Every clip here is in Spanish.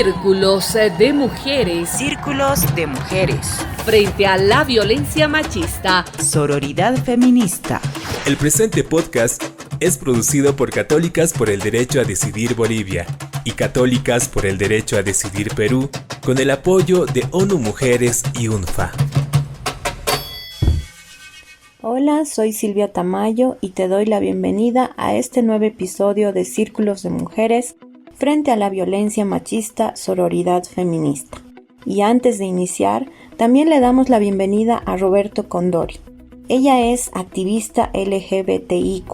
Círculos de mujeres. Círculos de mujeres. Frente a la violencia machista. Sororidad feminista. El presente podcast es producido por Católicas por el Derecho a Decidir Bolivia y Católicas por el Derecho a Decidir Perú, con el apoyo de ONU Mujeres y UNFA. Hola, soy Silvia Tamayo y te doy la bienvenida a este nuevo episodio de Círculos de Mujeres frente a la violencia machista, sororidad feminista. Y antes de iniciar, también le damos la bienvenida a Roberto Condori. Ella es activista LGBTIQ+,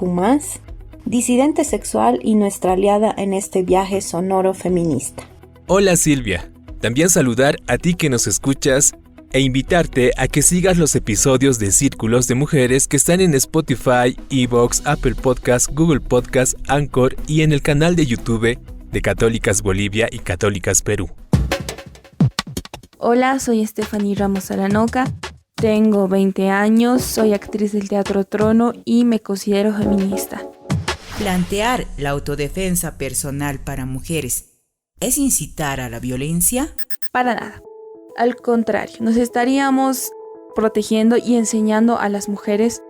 disidente sexual y nuestra aliada en este viaje sonoro feminista. Hola Silvia, también saludar a ti que nos escuchas e invitarte a que sigas los episodios de Círculos de Mujeres que están en Spotify, Evox, Apple Podcasts, Google Podcasts, Anchor y en el canal de YouTube de Católicas Bolivia y Católicas Perú. Hola, soy Stephanie Ramos Aranoca, tengo 20 años, soy actriz del Teatro Trono y me considero feminista. Plantear la autodefensa personal para mujeres ¿es incitar a la violencia? Para nada. Al contrario, nos estaríamos protegiendo y enseñando a las mujeres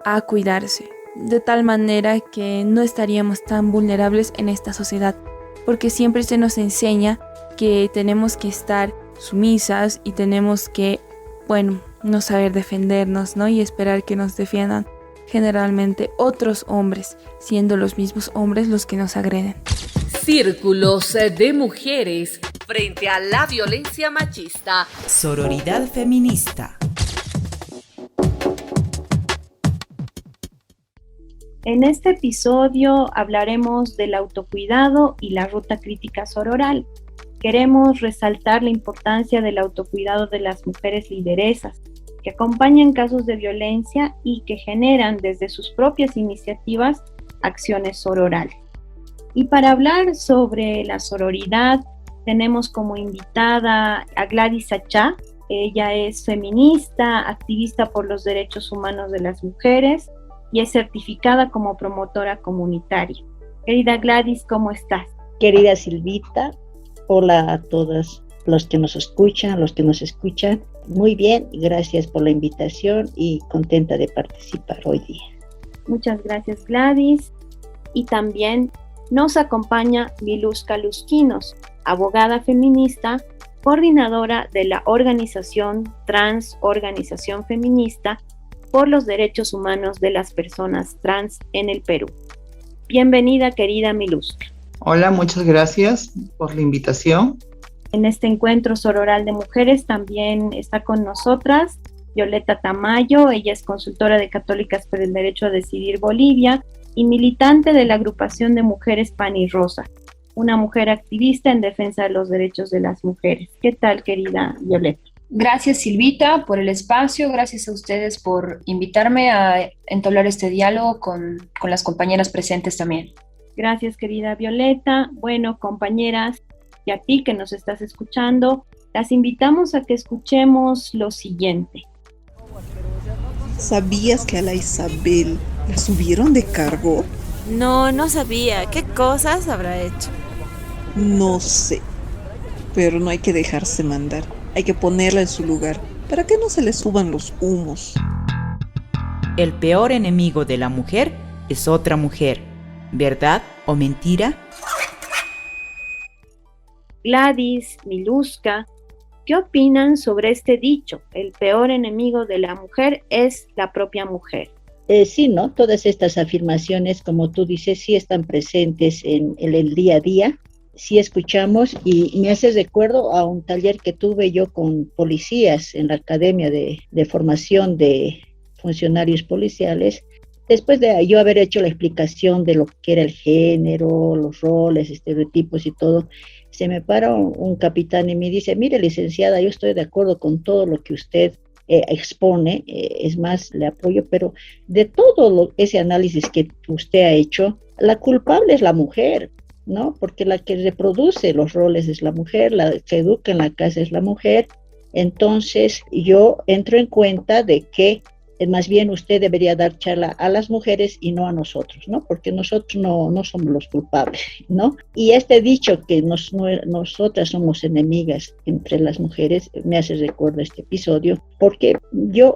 a cuidarse, de tal manera que no estaríamos tan vulnerables en esta sociedad, porque siempre se nos enseña que tenemos que estar sumisas y tenemos que, no saber defendernos, ¿no? Y esperar que nos defiendan generalmente otros hombres, siendo los mismos hombres los que nos agreden. Círculos de mujeres frente a la violencia machista. Sororidad feminista. En este episodio hablaremos del autocuidado y la ruta crítica sororal. Queremos resaltar la importancia del autocuidado de las mujeres lideresas, que acompañan casos de violencia y que generan desde sus propias iniciativas acciones sororales. Y para hablar sobre la sororidad, tenemos como invitada a Gladys Achá. Ella es feminista, activista por los derechos humanos de las mujeres y es certificada como promotora comunitaria. Querida Gladys, ¿cómo estás? Querida Silvita, hola a todos los que nos escuchan. Muy bien, gracias por la invitación y contenta de participar hoy día. Muchas gracias, Gladys. Y también nos acompaña Miluska Lusquinos, abogada feminista, coordinadora de la organización Trans Organización Feminista por los Derechos Humanos de las Personas Trans en el Perú. Bienvenida, querida Miluska. Hola, muchas gracias por la invitación. En este encuentro sororal de mujeres también está con nosotras Violeta Tamayo. Ella es consultora de Católicas por el Derecho a Decidir Bolivia y militante de la agrupación de mujeres Pan y Rosa, una mujer activista en defensa de los derechos de las mujeres. ¿Qué tal, querida Violeta? Gracias, Silvita, por el espacio. Gracias a ustedes por invitarme a entablar este diálogo con las compañeras presentes también. Gracias, querida Violeta. Bueno, compañeras, y a ti que nos estás escuchando, las invitamos a que escuchemos lo siguiente. ¿Sabías que a la Isabel la subieron de cargo? No sabía. ¿Qué cosas habrá hecho? No sé, pero no hay que dejarse mandar. Hay que ponerla en su lugar para que no se le suban los humos. El peor enemigo de la mujer es otra mujer. ¿Verdad o mentira? Gladys, Miluska, ¿qué opinan sobre este dicho? El peor enemigo de la mujer es la propia mujer. Sí, ¿no? Todas estas afirmaciones, como tú dices, sí están presentes en el día a día. Sí escuchamos y me hace recuerdo a un taller que tuve yo con policías en la Academia de Formación de Funcionarios Policiales. Después de yo haber hecho la explicación de lo que era el género, los roles, estereotipos y todo, se me para un capitán y me dice: mire, licenciada, yo estoy de acuerdo con todo lo que usted expone, es más, le apoyo, pero de todo ese análisis que usted ha hecho, la culpable es la mujer, ¿no? Porque la que reproduce los roles es la mujer, la que educa en la casa es la mujer. Entonces yo entro en cuenta de que más bien usted debería dar charla a las mujeres y no a nosotros, ¿no? Porque nosotros no somos los culpables, ¿no? Y este dicho que nosotras somos enemigas entre las mujeres me hace recuerdo este episodio, porque yo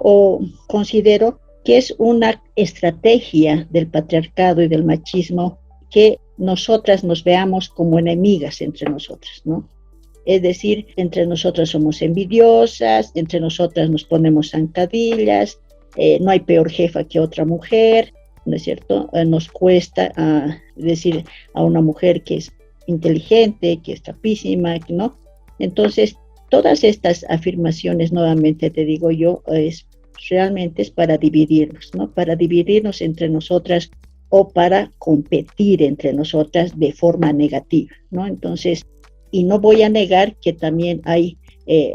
considero que es una estrategia del patriarcado y del machismo que nosotras nos veamos como enemigas entre nosotras, ¿no? Es decir, entre nosotras somos envidiosas, entre nosotras nos ponemos zancadillas, no hay peor jefa que otra mujer, ¿no es cierto? Nos cuesta decir a una mujer que es inteligente, que es tapísima, ¿no? Entonces, todas estas afirmaciones, nuevamente te digo yo, realmente es para dividirnos, ¿no? Para dividirnos entre nosotras o para competir entre nosotras de forma negativa, ¿no? Entonces, y no voy a negar que también hay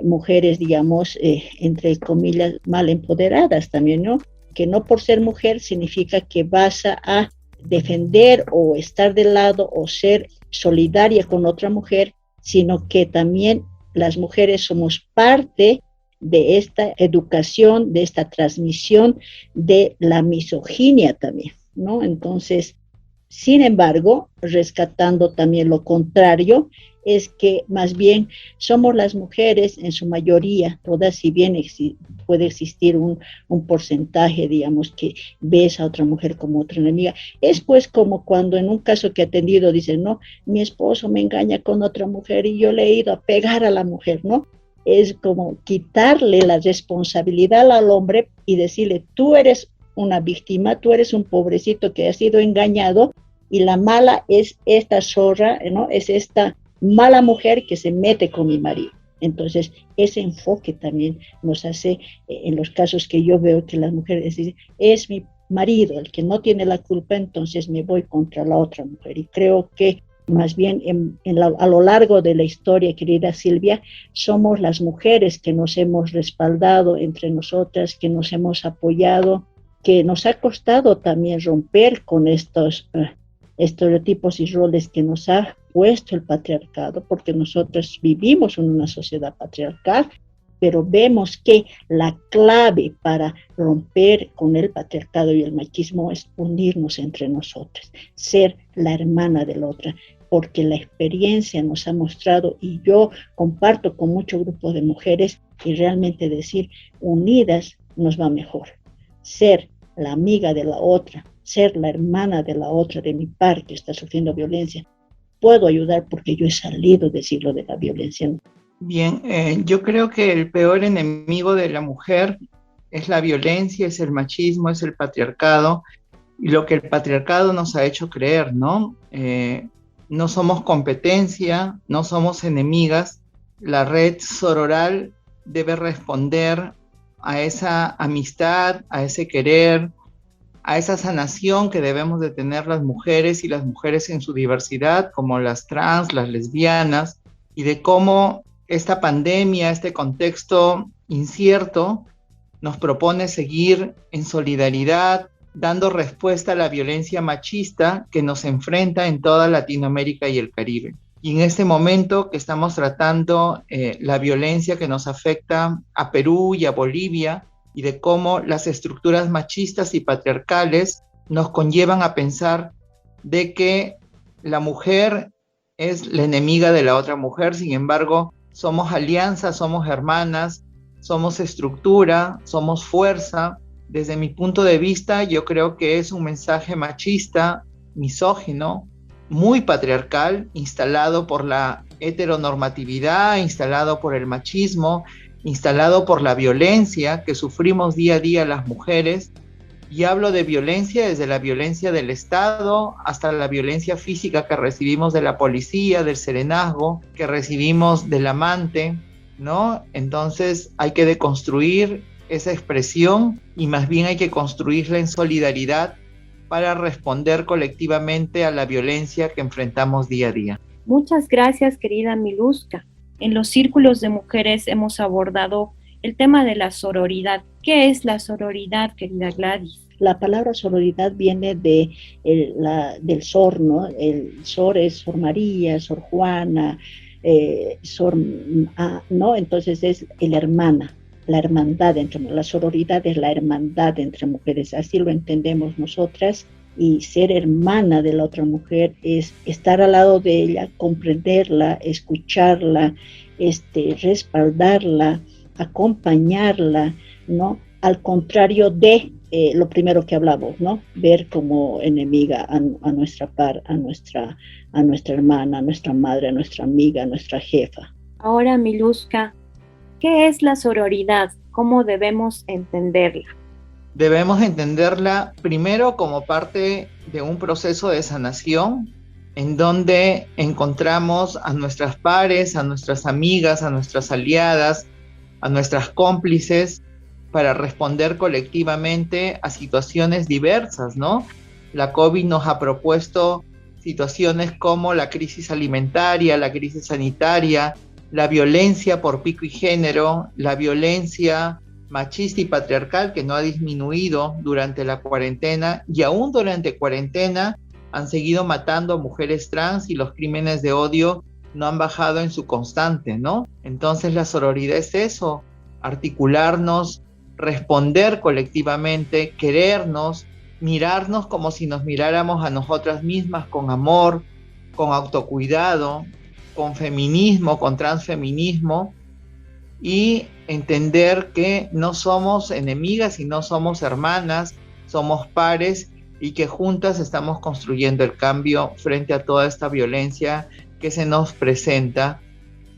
mujeres, digamos, entre comillas, mal empoderadas también, ¿no? Que no por ser mujer significa que vas a defender o estar de lado o ser solidaria con otra mujer, sino que también las mujeres somos parte de esta educación, de esta transmisión de la misoginia también, ¿no? Entonces, sin embargo, rescatando también lo contrario, es que más bien somos las mujeres en su mayoría, todas, si bien puede existir un porcentaje, digamos, que ves a otra mujer como otra enemiga, es pues como cuando en un caso que he atendido dicen, no, mi esposo me engaña con otra mujer y yo le he ido a pegar a la mujer, ¿no? Es como quitarle la responsabilidad al hombre y decirle, tú eres una víctima, tú eres un pobrecito que ha sido engañado y la mala es esta zorra, ¿no? Es esta mala mujer que se mete con mi marido. Entonces, ese enfoque también nos hace, en los casos que yo veo que las mujeres dicen, es mi marido el que no tiene la culpa, entonces me voy contra la otra mujer. Y creo que más bien a lo largo de la historia, querida Silvia, somos las mujeres que nos hemos respaldado entre nosotras, que nos hemos apoyado, que nos ha costado también romper con estos estereotipos y roles que nos ha puesto el patriarcado, porque nosotros vivimos en una sociedad patriarcal, pero vemos que la clave para romper con el patriarcado y el machismo es unirnos entre nosotras, ser la hermana de la otra, porque la experiencia nos ha mostrado, y yo comparto con muchos grupos de mujeres, y realmente decir, unidas nos va mejor. Ser la amiga de la otra, ser la hermana de la otra, de mi par que está sufriendo violencia. Puedo ayudar porque yo he salido del siglo de la violencia. Bien, yo creo que el peor enemigo de la mujer es la violencia, es el machismo, es el patriarcado, y lo que el patriarcado nos ha hecho creer, ¿no? No somos competencia, no somos enemigas. La red sororal debe responder a esa amistad, a ese querer, a esa sanación que debemos de tener las mujeres y las mujeres en su diversidad, como las trans, las lesbianas, y de cómo esta pandemia, este contexto incierto, nos propone seguir en solidaridad, dando respuesta a la violencia machista que nos enfrenta en toda Latinoamérica y el Caribe. Y en este momento que estamos tratando la violencia que nos afecta a Perú y a Bolivia, y de cómo las estructuras machistas y patriarcales nos conllevan a pensar de que la mujer es la enemiga de la otra mujer. Sin embargo, somos alianzas, somos hermanas, somos estructura, somos fuerza. Desde mi punto de vista, yo creo que es un mensaje machista, misógino, muy patriarcal, instalado por la heteronormatividad, instalado por el machismo, instalado por la violencia que sufrimos día a día las mujeres. Y hablo de violencia desde la violencia del Estado hasta la violencia física que recibimos de la policía, del serenazgo, que recibimos del amante, ¿no? Entonces hay que deconstruir esa expresión y más bien hay que construirla en solidaridad para responder colectivamente a la violencia que enfrentamos día a día. Muchas gracias, querida Miluska. En los círculos de mujeres hemos abordado el tema de la sororidad. ¿Qué es la sororidad, querida Gladys? La palabra sororidad viene del Sor, ¿no? El Sor es Sor María, Sor Juana, ¿no? Entonces es la hermana. la hermandad la sororidad es la hermandad entre mujeres, así lo entendemos nosotras, y ser hermana de la otra mujer es estar al lado de ella, comprenderla, escucharla, respaldarla, acompañarla, ¿no? Al contrario de lo primero que hablamos, ¿no? Ver como enemiga a nuestra par, a nuestra hermana, a nuestra madre, a nuestra amiga, a nuestra jefa. Ahora, Miluska, ¿qué es la sororidad? ¿Cómo debemos entenderla? Debemos entenderla primero como parte de un proceso de sanación en donde encontramos a nuestras pares, a nuestras amigas, a nuestras aliadas, a nuestras cómplices para responder colectivamente a situaciones diversas, ¿no? La COVID nos ha propuesto situaciones como la crisis alimentaria, la crisis sanitaria, la violencia por pico y género, la violencia machista y patriarcal que no ha disminuido durante la cuarentena, y aún durante cuarentena han seguido matando a mujeres trans y los crímenes de odio no han bajado en su constante, ¿no? Entonces la sororidad es eso, articularnos, responder colectivamente, querernos, mirarnos como si nos miráramos a nosotras mismas con amor, con autocuidado, con feminismo, con transfeminismo, y entender que no somos enemigas y no somos hermanas, somos pares y que juntas estamos construyendo el cambio frente a toda esta violencia que se nos presenta,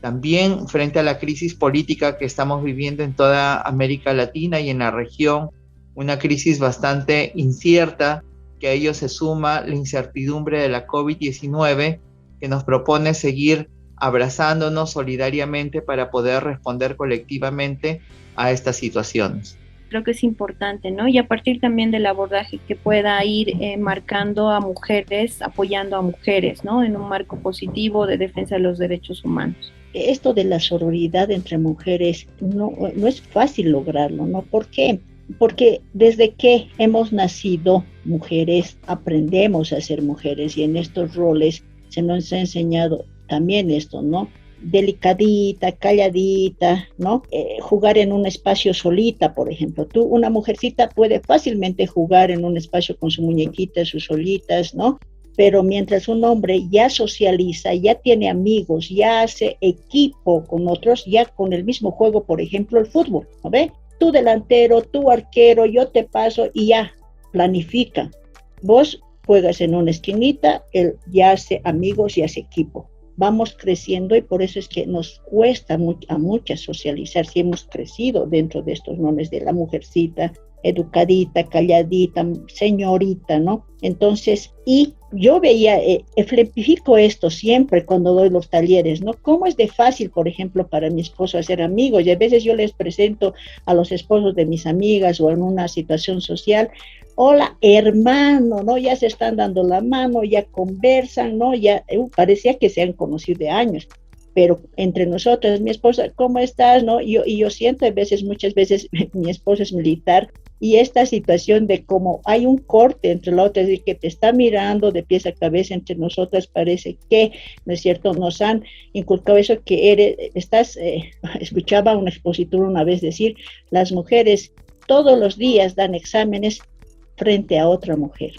también frente a la crisis política que estamos viviendo en toda América Latina y en la región, una crisis bastante incierta, que a ello se suma la incertidumbre de la COVID-19, que nos propone seguir abrazándonos solidariamente para poder responder colectivamente a estas situaciones. Creo que es importante, ¿no? Y a partir también del abordaje que pueda ir marcando a mujeres, apoyando a mujeres, ¿no? En un marco positivo de defensa de los derechos humanos. Esto de la sororidad entre mujeres no es fácil lograrlo, ¿no? ¿Por qué? Porque desde que hemos nacido mujeres, aprendemos a ser mujeres, y en estos roles se nos ha enseñado también esto, ¿no? Delicadita, calladita, ¿no? Jugar en un espacio solita, por ejemplo. Una mujercita puede fácilmente jugar en un espacio con su muñequita, sus solitas, ¿no? Pero mientras un hombre ya socializa, ya tiene amigos, ya hace equipo con otros, ya con el mismo juego, por ejemplo, el fútbol, ¿no ve? Tú delantero, tú arquero, yo te paso y ya, planifica. Vos juegas en una esquinita, él ya hace amigos y hace equipo. Vamos creciendo y por eso es que nos cuesta a muchas socializar si hemos crecido dentro de estos nombres de la mujercita, educadita, calladita, señorita, ¿no? Entonces, y yo veía, ejemplifico esto siempre cuando doy los talleres, ¿no? Cómo es de fácil, por ejemplo, para mi esposo hacer amigos, y a veces yo les presento a los esposos de mis amigas o en una situación social, hola, hermano, ¿no? Ya se están dando la mano, ya conversan, ¿no? Ya parecía que se han conocido de años, pero entre nosotros, mi esposa, ¿cómo estás? ¿No? Y yo siento muchas veces, mi esposo es militar, y esta situación de cómo hay un corte entre la otra, es decir, que te está mirando de pies a cabeza entre nosotras, parece que, ¿no es cierto?, nos han inculcado eso que escuchaba un expositor una vez decir, las mujeres todos los días dan exámenes frente a otra mujer.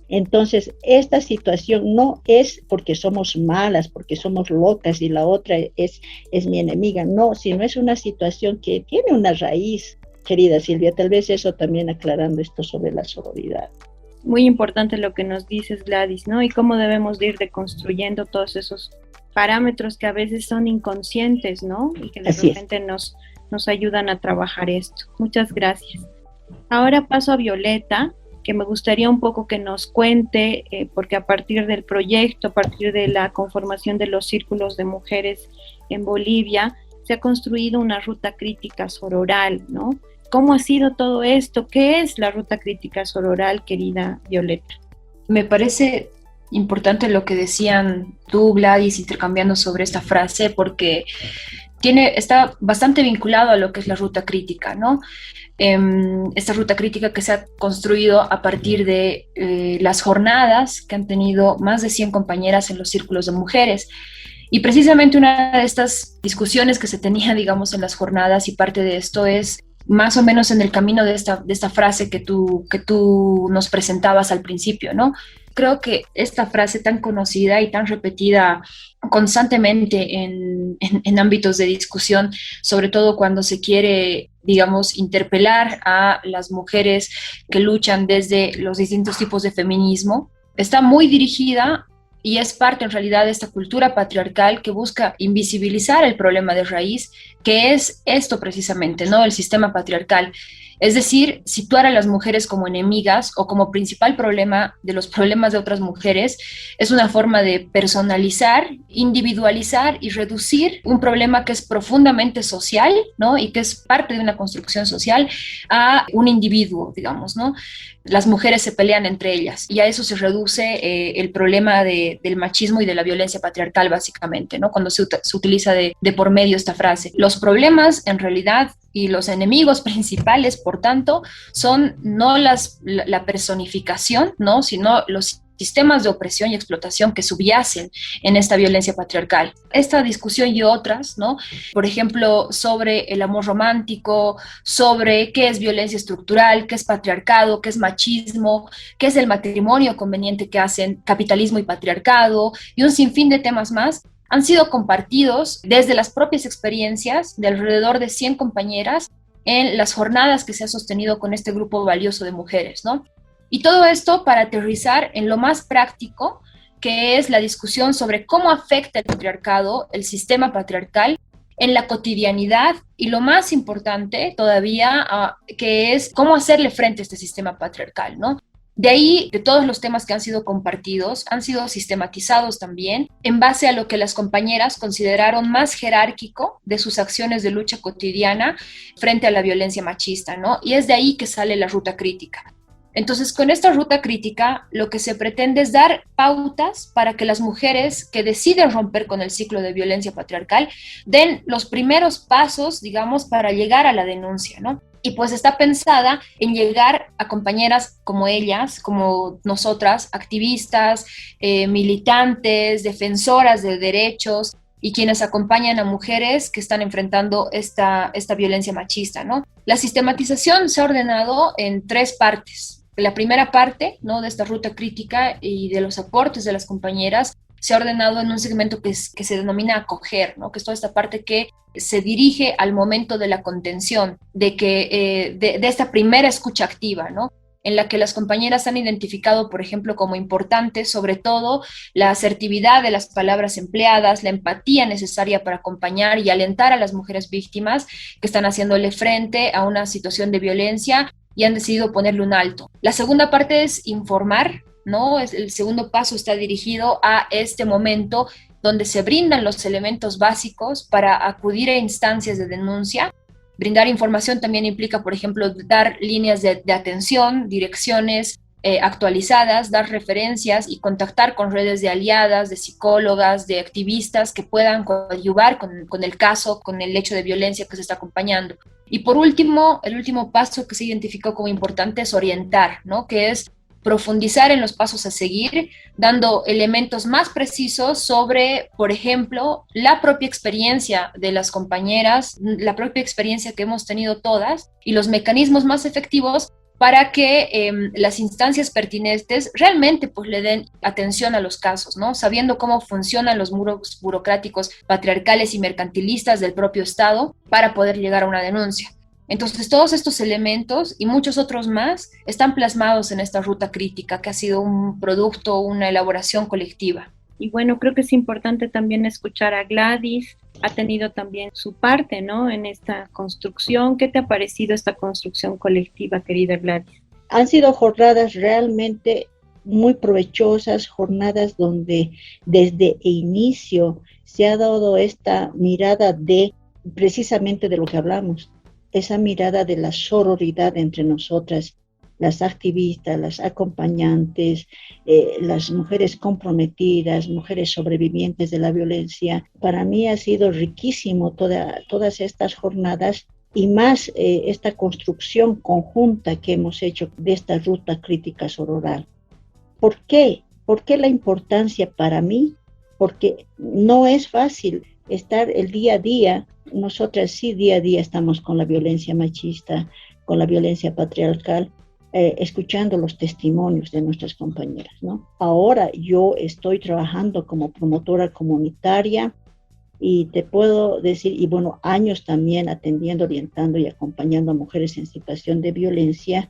Entonces, esta situación no es porque somos malas, porque somos locas y la otra es mi enemiga, no, sino es una situación que tiene una raíz, querida Silvia, tal vez eso también aclarando esto sobre la sororidad. Muy importante lo que nos dices, Gladys, ¿no? Y cómo debemos de ir deconstruyendo todos esos parámetros que a veces son inconscientes, ¿no? Y que de repente nos ayudan a trabajar esto. Muchas gracias. Ahora paso a Violeta, que me gustaría un poco que nos cuente, porque a partir del proyecto, a partir de la conformación de los círculos de mujeres en Bolivia, se ha construido una ruta crítica sororal, ¿no? ¿Cómo ha sido todo esto? ¿Qué es la ruta crítica sororal, querida Violeta? Me parece importante lo que decían tú, Gladys, intercambiando sobre esta frase, porque está bastante vinculado a lo que es la ruta crítica, ¿no? Esta ruta crítica que se ha construido a partir de las jornadas que han tenido más de 100 compañeras en los círculos de mujeres. Y precisamente una de estas discusiones que se tenía, digamos, en las jornadas, y parte de esto es más o menos en el camino de esta frase que tú nos presentabas al principio, ¿no? Creo que esta frase tan conocida y tan repetida constantemente en ámbitos de discusión, sobre todo cuando se quiere, digamos, interpelar a las mujeres que luchan desde los distintos tipos de feminismo, está muy dirigida y es parte en realidad de esta cultura patriarcal que busca invisibilizar el problema de raíz, que es esto precisamente, ¿no? El sistema patriarcal. Es decir, situar a las mujeres como enemigas o como principal problema de los problemas de otras mujeres es una forma de personalizar, individualizar y reducir un problema que es profundamente social, ¿no? Y que es parte de una construcción social a un individuo, digamos, ¿no? Las mujeres se pelean entre ellas y a eso se reduce el problema del machismo y de la violencia patriarcal, básicamente, ¿no? Cuando se utiliza de por medio esta frase. Los problemas, en realidad, y los enemigos principales, por tanto, son no la personificación, ¿no? Sino los sistemas de opresión y explotación que subyacen en esta violencia patriarcal. Esta discusión y otras, ¿no? Por ejemplo, sobre el amor romántico, sobre qué es violencia estructural, qué es patriarcado, qué es machismo, qué es el matrimonio conveniente que hacen capitalismo y patriarcado, y un sinfín de temas más, han sido compartidos desde las propias experiencias de alrededor de 100 compañeras en las jornadas que se ha sostenido con este grupo valioso de mujeres, ¿no? Y todo esto para aterrizar en lo más práctico, que es la discusión sobre cómo afecta el patriarcado, el sistema patriarcal, en la cotidianidad, y lo más importante todavía, que es cómo hacerle frente a este sistema patriarcal, ¿no? De ahí que todos los temas que han sido compartidos han sido sistematizados también en base a lo que las compañeras consideraron más jerárquico de sus acciones de lucha cotidiana frente a la violencia machista, ¿no? Y es de ahí que sale la ruta crítica. Entonces, con esta ruta crítica, lo que se pretende es dar pautas para que las mujeres que deciden romper con el ciclo de violencia patriarcal den los primeros pasos, digamos, para llegar a la denuncia, ¿no? Y pues está pensada en llegar a compañeras como ellas, como nosotras, activistas, militantes, defensoras de derechos y quienes acompañan a mujeres que están enfrentando esta violencia machista, ¿no? La sistematización se ha ordenado en 3 partes. La primera parte, ¿no?, de esta ruta crítica y de los aportes de las compañeras se ha ordenado en un segmento que se denomina acoger, ¿no?, que es toda esta parte que se dirige al momento de la contención, de esta primera escucha activa, ¿no?, en la que las compañeras han identificado, por ejemplo, como importante, sobre todo, la asertividad de las palabras empleadas, la empatía necesaria para acompañar y alentar a las mujeres víctimas que están haciéndole frente a una situación de violencia y han decidido ponerle un alto. La segunda parte es informar, ¿no? El segundo paso está dirigido a este momento donde se brindan los elementos básicos para acudir a instancias de denuncia. Brindar información también implica, por ejemplo, dar líneas de atención, direcciones actualizadas, dar referencias y contactar con redes de aliadas, de psicólogas, de activistas que puedan coadyuvar con el caso, con el hecho de violencia que se está acompañando. Y por último, el último paso que se identificó como importante es orientar, ¿no?, que es profundizar en los pasos a seguir, dando elementos más precisos sobre, por ejemplo, la propia experiencia de las compañeras, la propia experiencia que hemos tenido todas y los mecanismos más efectivos para que las instancias pertinentes realmente pues le den atención a los casos, ¿no?, sabiendo cómo funcionan los muros burocráticos patriarcales y mercantilistas del propio Estado para poder llegar a una denuncia. Entonces, todos estos elementos y muchos otros más están plasmados en esta ruta crítica, que ha sido un producto, una elaboración colectiva. Y bueno, creo que es importante también escuchar a Gladys. Ha tenido también su parte, ¿no?, en esta construcción. ¿Qué te ha parecido esta construcción colectiva, querida Gladys? Han sido jornadas realmente muy provechosas, jornadas donde desde el inicio se ha dado esta mirada de precisamente de lo que hablamos, esa mirada de la sororidad entre nosotras, las activistas, las acompañantes, las mujeres comprometidas, mujeres sobrevivientes de la violencia. Para mí ha sido riquísimo todas estas jornadas y más esta construcción conjunta que hemos hecho de esta ruta crítica sororal. ¿Por qué? ¿Por qué la importancia para mí porque no es fácil estar el día a día. Nosotras sí día a día estamos con la violencia machista, con la violencia patriarcal, escuchando los testimonios de nuestras compañeras, ¿no? Ahora yo estoy trabajando como promotora comunitaria y te puedo decir, y bueno, años también atendiendo, orientando y acompañando a mujeres en situación de violencia.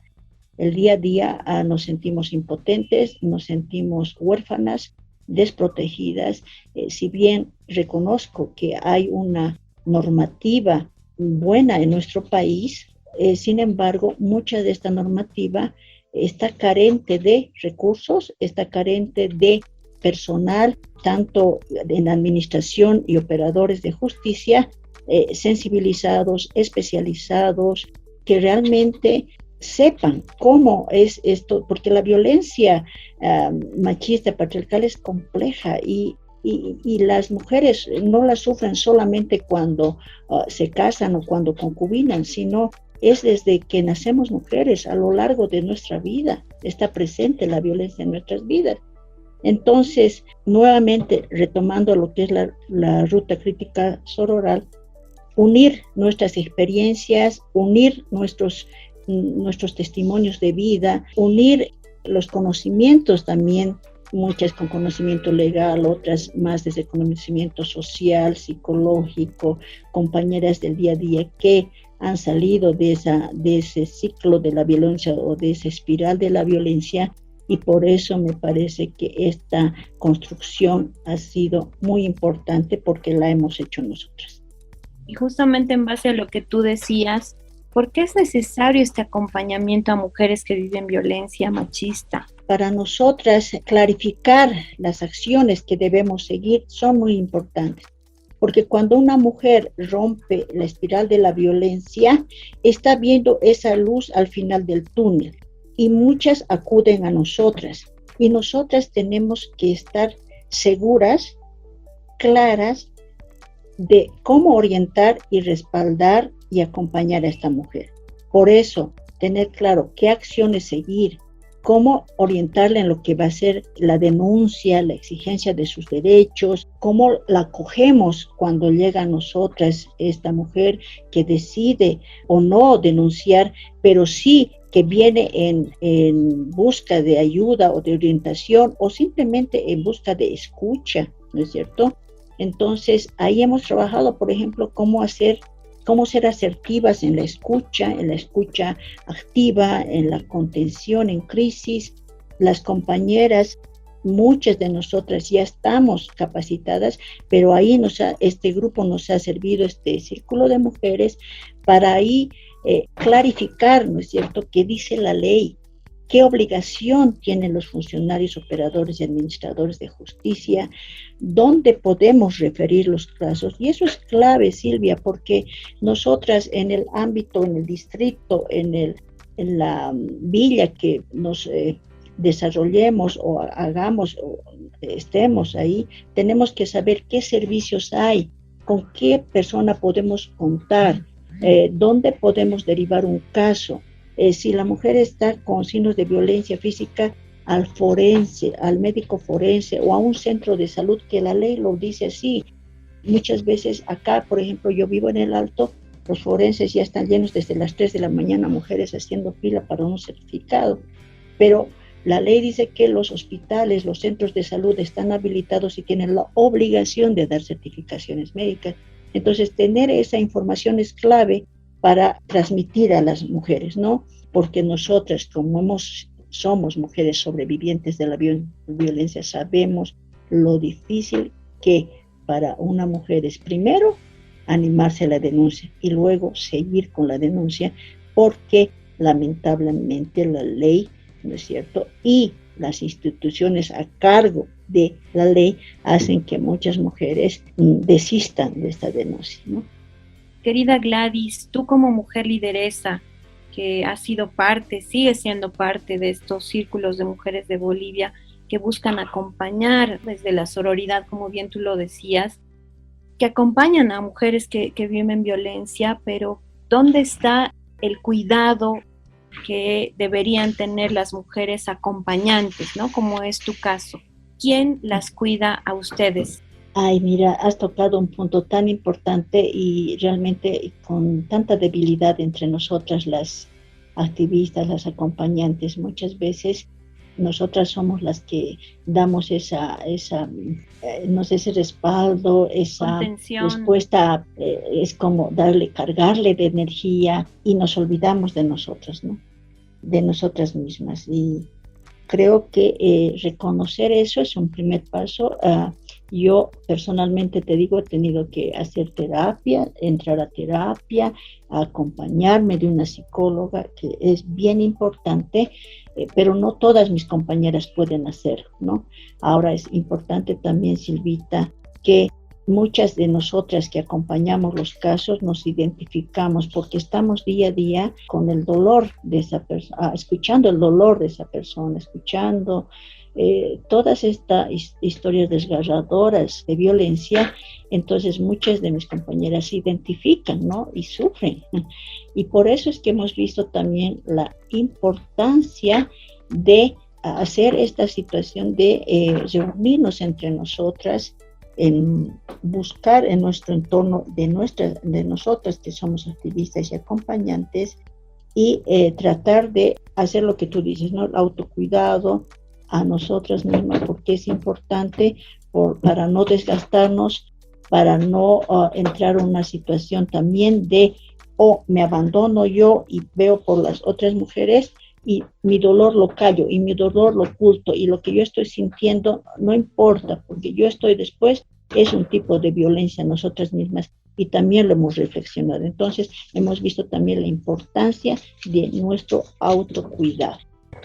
El día a día nos sentimos impotentes, nos sentimos huérfanas, desprotegidas. Si bien reconozco que hay una normativa buena en nuestro país, sin embargo, mucha de esta normativa está carente de recursos, está carente de personal, tanto en administración y operadores de justicia, sensibilizados, especializados, que realmente sepan cómo es esto, porque la violencia machista, patriarcal es compleja y las mujeres no la sufren solamente cuando se casan o cuando concubinan, sino es desde que nacemos mujeres, a lo largo de nuestra vida, está presente la violencia en nuestras vidas. Entonces, nuevamente, retomando lo que es la ruta crítica sororal, unir nuestras experiencias, unir nuestros testimonios de vida, unir los conocimientos también, muchas con conocimiento legal, otras más desde conocimiento social, psicológico, compañeras del día a día que han salido de ese ciclo de la violencia o de esa espiral de la violencia, y por eso me parece que esta construcción ha sido muy importante porque la hemos hecho nosotras. Y justamente en base a lo que tú decías, ¿por qué es necesario este acompañamiento a mujeres que viven violencia machista? Para nosotras, clarificar las acciones que debemos seguir son muy importantes, porque cuando una mujer rompe la espiral de la violencia, está viendo esa luz al final del túnel y muchas acuden a nosotras. Y nosotras tenemos que estar seguras, claras, de cómo orientar y respaldar y acompañar a esta mujer. Por eso, tener claro qué acciones seguir, cómo orientarla en lo que va a ser la denuncia, la exigencia de sus derechos, cómo la acogemos cuando llega a nosotras esta mujer que decide o no denunciar, pero sí que viene en busca de ayuda o de orientación o simplemente en busca de escucha, ¿no es cierto? Entonces, ahí hemos trabajado, por ejemplo, cómo ser asertivas en la escucha activa, en la contención en crisis. Las compañeras, muchas de nosotras ya estamos capacitadas, pero ahí este grupo nos ha servido, este círculo de mujeres, para ahí clarificar, ¿no es cierto?, qué dice la ley, qué obligación tienen los funcionarios, operadores y administradores de justicia, dónde podemos referir los casos. Y eso es clave, Silvia, porque nosotras en el ámbito, en el distrito, en la villa que nos desarrollemos o hagamos o estemos ahí, tenemos que saber qué servicios hay, con qué persona podemos contar, dónde podemos derivar un caso. Si la mujer está con signos de violencia física, al forense, al médico forense o a un centro de salud, que la ley lo dice así. Muchas veces acá, por ejemplo, yo vivo en el Alto, los forenses ya están llenos desde las 3 de la mañana, mujeres haciendo fila para un certificado. Pero la ley dice que los hospitales, los centros de salud están habilitados y tienen la obligación de dar certificaciones médicas. Entonces, tener esa información es clave para transmitir a las mujeres, ¿no? Porque nosotras, como somos mujeres sobrevivientes de la violencia, sabemos lo difícil que para una mujer es primero animarse a la denuncia y luego seguir con la denuncia, porque lamentablemente la ley, ¿no es cierto?, y las instituciones a cargo de la ley hacen que muchas mujeres desistan de esta denuncia, ¿no? Querida Gladys, tú como mujer lideresa, que has sido parte, sigues siendo parte de estos círculos de mujeres de Bolivia que buscan acompañar desde la sororidad, como bien tú lo decías, que acompañan a mujeres que viven violencia, pero ¿dónde está el cuidado que deberían tener las mujeres acompañantes, ¿no? Como es tu caso. ¿quién las cuida a ustedes? Ay, mira, has tocado un punto tan importante y realmente con tanta debilidad entre nosotras las activistas, las acompañantes. Muchas veces nosotras somos las que damos no sé, ese respaldo, esa contención. Respuesta, es como cargarle de energía y nos olvidamos de nosotras, ¿no? De nosotras mismas. Y creo que reconocer eso es un primer paso. Yo personalmente te digo, he tenido que hacer terapia, entrar a terapia, acompañarme de una psicóloga, que es bien importante, pero no todas mis compañeras pueden hacerlo, ¿no? Ahora es importante también, Silvita, que muchas de nosotras que acompañamos los casos nos identificamos porque estamos día a día con el dolor de esa persona, escuchando el dolor de esa persona, escuchando todas estas historias desgarradoras de violencia. Entonces muchas de mis compañeras se identifican, ¿no? Y sufren. Y por eso es que hemos visto también la importancia de hacer esta situación de reunirnos entre nosotras, en buscar en nuestro entorno de nosotras que somos activistas y acompañantes, y tratar de hacer lo que tú dices, ¿no? El autocuidado a nosotras mismas, porque es importante para no desgastarnos, para no entrar en una situación también de me abandono yo y veo por las otras mujeres y mi dolor lo callo y mi dolor lo oculto y lo que yo estoy sintiendo no importa, porque yo estoy después, es un tipo de violencia a nosotras mismas y también lo hemos reflexionado. Entonces hemos visto también la importancia de nuestro autocuidado.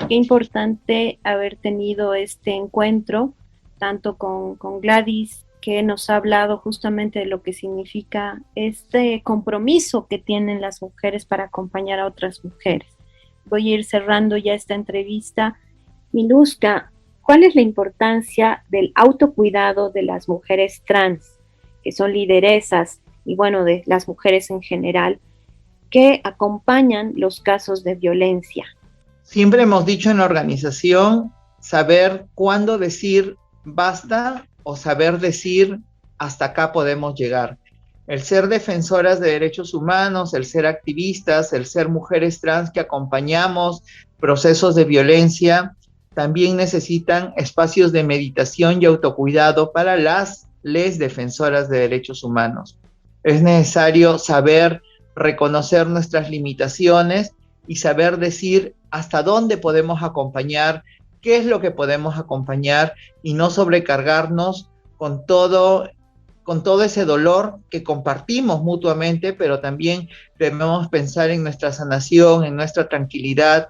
Qué importante haber tenido este encuentro, tanto con Gladys, que nos ha hablado justamente de lo que significa este compromiso que tienen las mujeres para acompañar a otras mujeres. Voy a ir cerrando ya esta entrevista. Miluska, ¿cuál es la importancia del autocuidado de las mujeres trans, que son lideresas, y bueno, de las mujeres en general, que acompañan los casos de violencia? Siempre hemos dicho en la organización saber cuándo decir basta o saber decir hasta acá podemos llegar. El ser defensoras de derechos humanos, el ser activistas, el ser mujeres trans que acompañamos procesos de violencia, también necesitan espacios de meditación y autocuidado para les defensoras de derechos humanos. Es necesario saber reconocer nuestras limitaciones y saber decir hasta dónde podemos acompañar, qué es lo que podemos acompañar y no sobrecargarnos con todo ese dolor que compartimos mutuamente, pero también debemos pensar en nuestra sanación, en nuestra tranquilidad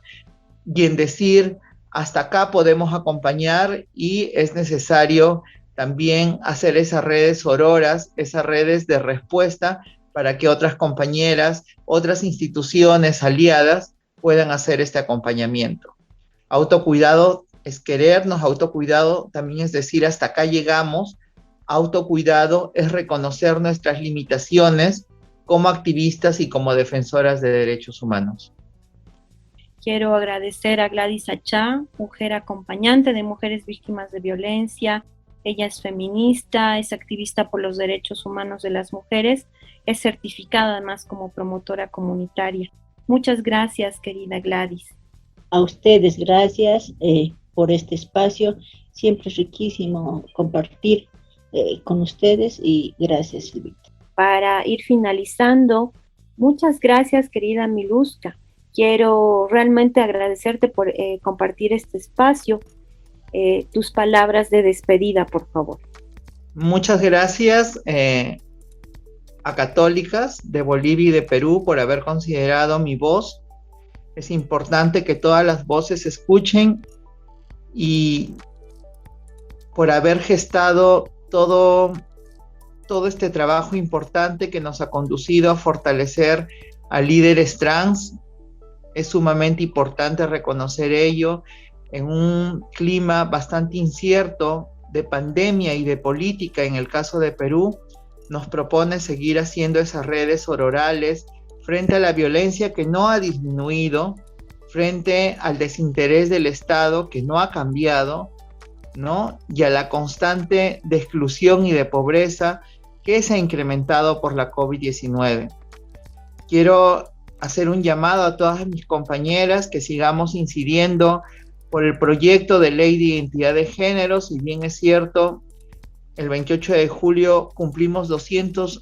y en decir hasta acá podemos acompañar, y es necesario también hacer esas redes sororas, esas redes de respuesta para que otras compañeras, otras instituciones aliadas puedan hacer este acompañamiento. Autocuidado es querernos, autocuidado también es decir hasta acá llegamos, autocuidado es reconocer nuestras limitaciones como activistas y como defensoras de derechos humanos. Quiero agradecer a Gladys Achá, mujer acompañante de mujeres víctimas de violencia. Ella es feminista, es activista por los derechos humanos de las mujeres, es certificada además como promotora comunitaria. Muchas gracias, querida Gladys. A ustedes, gracias por este espacio. Siempre es riquísimo compartir con ustedes y gracias, Silvita. Para ir finalizando, muchas gracias, querida Miluska. Quiero realmente agradecerte por compartir este espacio. Tus palabras de despedida, por favor. Muchas gracias a católicas de Bolivia y de Perú por haber considerado mi voz. Es importante que todas las voces se escuchen y por haber gestado todo este trabajo importante que nos ha conducido a fortalecer a líderes trans. Es sumamente importante reconocer ello en un clima bastante incierto de pandemia y de política. En el caso de Perú, nos propone seguir haciendo esas redes sororales frente a la violencia que no ha disminuido, frente al desinterés del Estado que no ha cambiado, ¿no? Y a la constante de exclusión y de pobreza que se ha incrementado por la COVID-19. Quiero hacer un llamado a todas mis compañeras que sigamos incidiendo por el proyecto de ley de identidad de género. Si bien es cierto, el 28 de julio cumplimos 200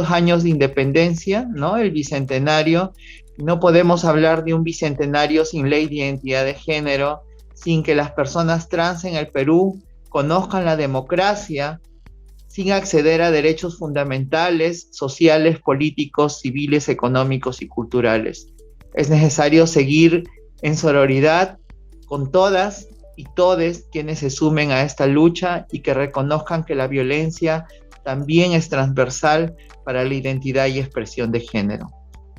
años de independencia, ¿no? El bicentenario. No podemos hablar de un bicentenario sin ley de identidad de género, sin que las personas trans en el Perú conozcan la democracia, sin acceder a derechos fundamentales, sociales, políticos, civiles, económicos y culturales. Es necesario seguir en sororidad con todas y todes quienes se sumen a esta lucha y que reconozcan que la violencia también es transversal para la identidad y expresión de género.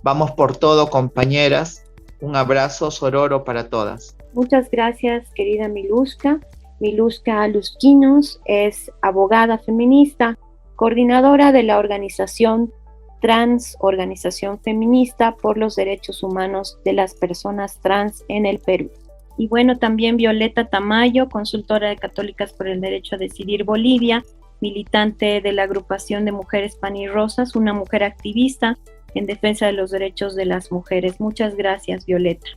Vamos por todo, compañeras. Un abrazo sororo para todas. Muchas gracias, querida Miluska. Miluska Lusquinos es abogada feminista, coordinadora de la organización Trans, Organización Feminista por los Derechos Humanos de las Personas Trans en el Perú. Y bueno, también Violeta Tamayo, consultora de Católicas por el Derecho a Decidir Bolivia, militante de la agrupación de Mujeres Pan y Rosas, una mujer activista en defensa de los derechos de las mujeres. Muchas gracias, Violeta.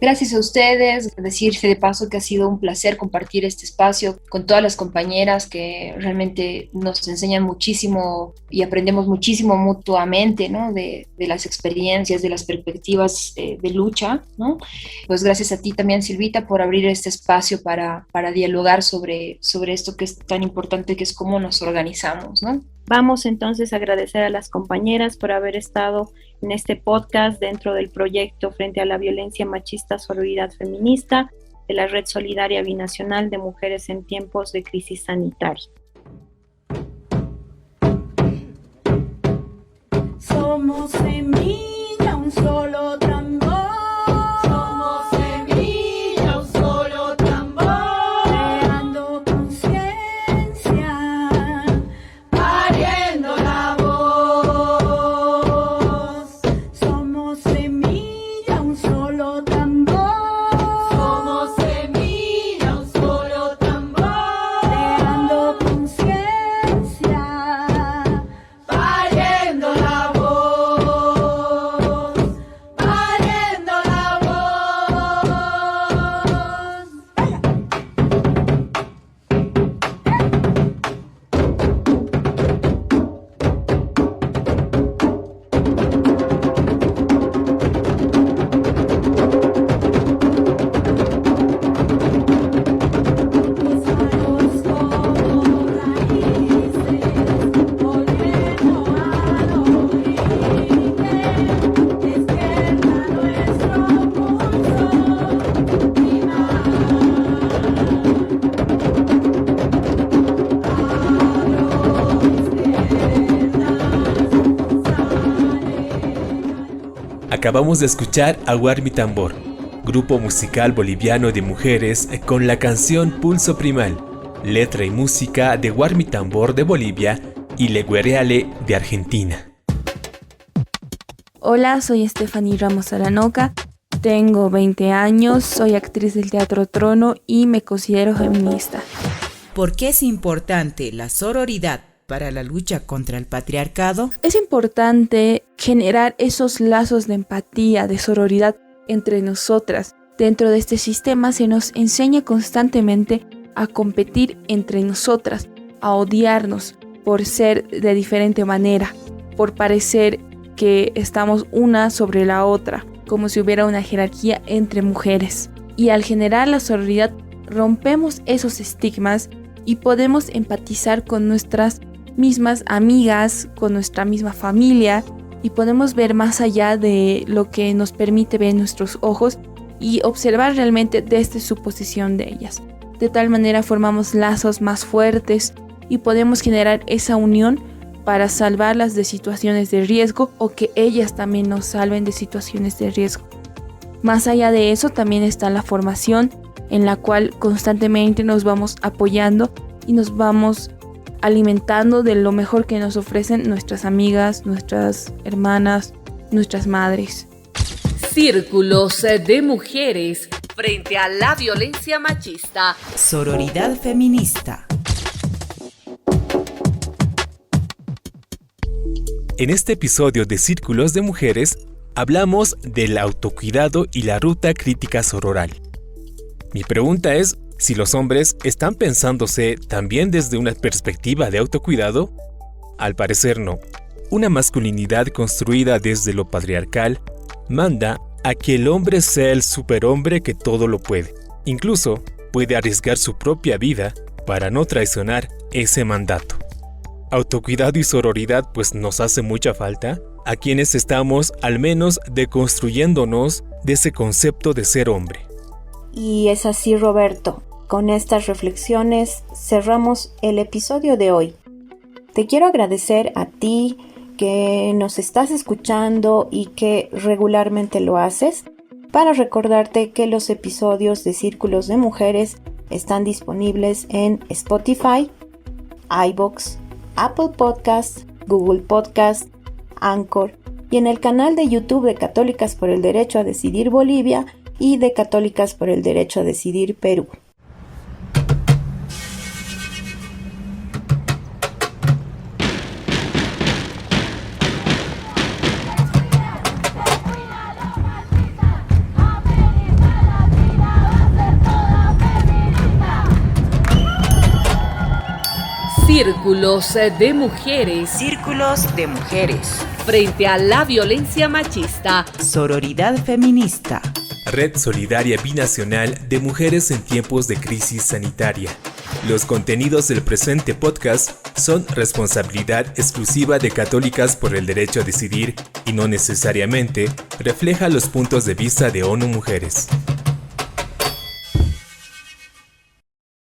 Gracias a ustedes, decirse de paso que ha sido un placer compartir este espacio con todas las compañeras que realmente nos enseñan muchísimo y aprendemos muchísimo mutuamente, ¿no? de las experiencias, de las perspectivas de lucha, ¿no? Pues gracias a ti también, Silvita, por abrir este espacio para dialogar sobre esto que es tan importante, que es cómo nos organizamos, ¿no? Vamos entonces a agradecer a las compañeras por haber estado en este podcast dentro del proyecto Frente a la Violencia Machista, Sororidad Feminista de la Red Solidaria Binacional de Mujeres en Tiempos de Crisis Sanitaria. Somos semilla, un solo tambor. Somos semilla, un solo tambor. Creando conciencia, pariendo la voz. Somos semilla, un solo tambor. Somos semilla, un solo tambor. Creando conciencia, pariendo la voz. Acabamos de escuchar a Guarmi Tambor, grupo musical boliviano de mujeres con la canción Pulso Primal, letra y música de Guarmi Tambor de Bolivia y Leguereale de Argentina. Hola, soy Stephanie Ramos Aranoca, tengo 20 años, soy actriz del Teatro Trono y me considero feminista. ¿Por qué es importante la sororidad para la lucha contra el patriarcado? Es importante generar esos lazos de empatía, de sororidad entre nosotras. Dentro de este sistema se nos enseña constantemente a competir entre nosotras, a odiarnos por ser de diferente manera, por parecer que estamos una sobre la otra, como si hubiera una jerarquía entre mujeres. Y al generar la sororidad rompemos esos estigmas y podemos empatizar con nuestras mismas amigas, con nuestra misma familia, y podemos ver más allá de lo que nos permite ver nuestros ojos y observar realmente desde su posición de ellas. De tal manera formamos lazos más fuertes y podemos generar esa unión para salvarlas de situaciones de riesgo o que ellas también nos salven de situaciones de riesgo. Más allá de eso también está la formación, en la cual constantemente nos vamos apoyando y nos vamos alimentando de lo mejor que nos ofrecen nuestras amigas, nuestras hermanas, nuestras madres. Círculos de mujeres frente a la violencia machista. Sororidad feminista. En este episodio de Círculos de Mujeres, hablamos del autocuidado y la ruta crítica sororal. Mi pregunta es, si los hombres están pensándose también desde una perspectiva de autocuidado. Al parecer no. Una masculinidad construida desde lo patriarcal manda a que el hombre sea el superhombre que todo lo puede. Incluso puede arriesgar su propia vida para no traicionar ese mandato. Autocuidado y sororidad pues nos hace mucha falta a quienes estamos al menos deconstruyéndonos de ese concepto de ser hombre. Y es así, Roberto. Con estas reflexiones cerramos el episodio de hoy. Te quiero agradecer a ti que nos estás escuchando y que regularmente lo haces, para recordarte que los episodios de Círculos de Mujeres están disponibles en Spotify, iVoox, Apple Podcasts, Google Podcasts, Anchor y en el canal de YouTube de Católicas por el Derecho a Decidir Bolivia y de Católicas por el Derecho a Decidir Perú. Círculos de Mujeres. Círculos de Mujeres. Frente a la violencia machista. Sororidad feminista. Red Solidaria Binacional de Mujeres en Tiempos de Crisis Sanitaria. Los contenidos del presente podcast son responsabilidad exclusiva de Católicas por el Derecho a Decidir y no necesariamente refleja los puntos de vista de ONU Mujeres.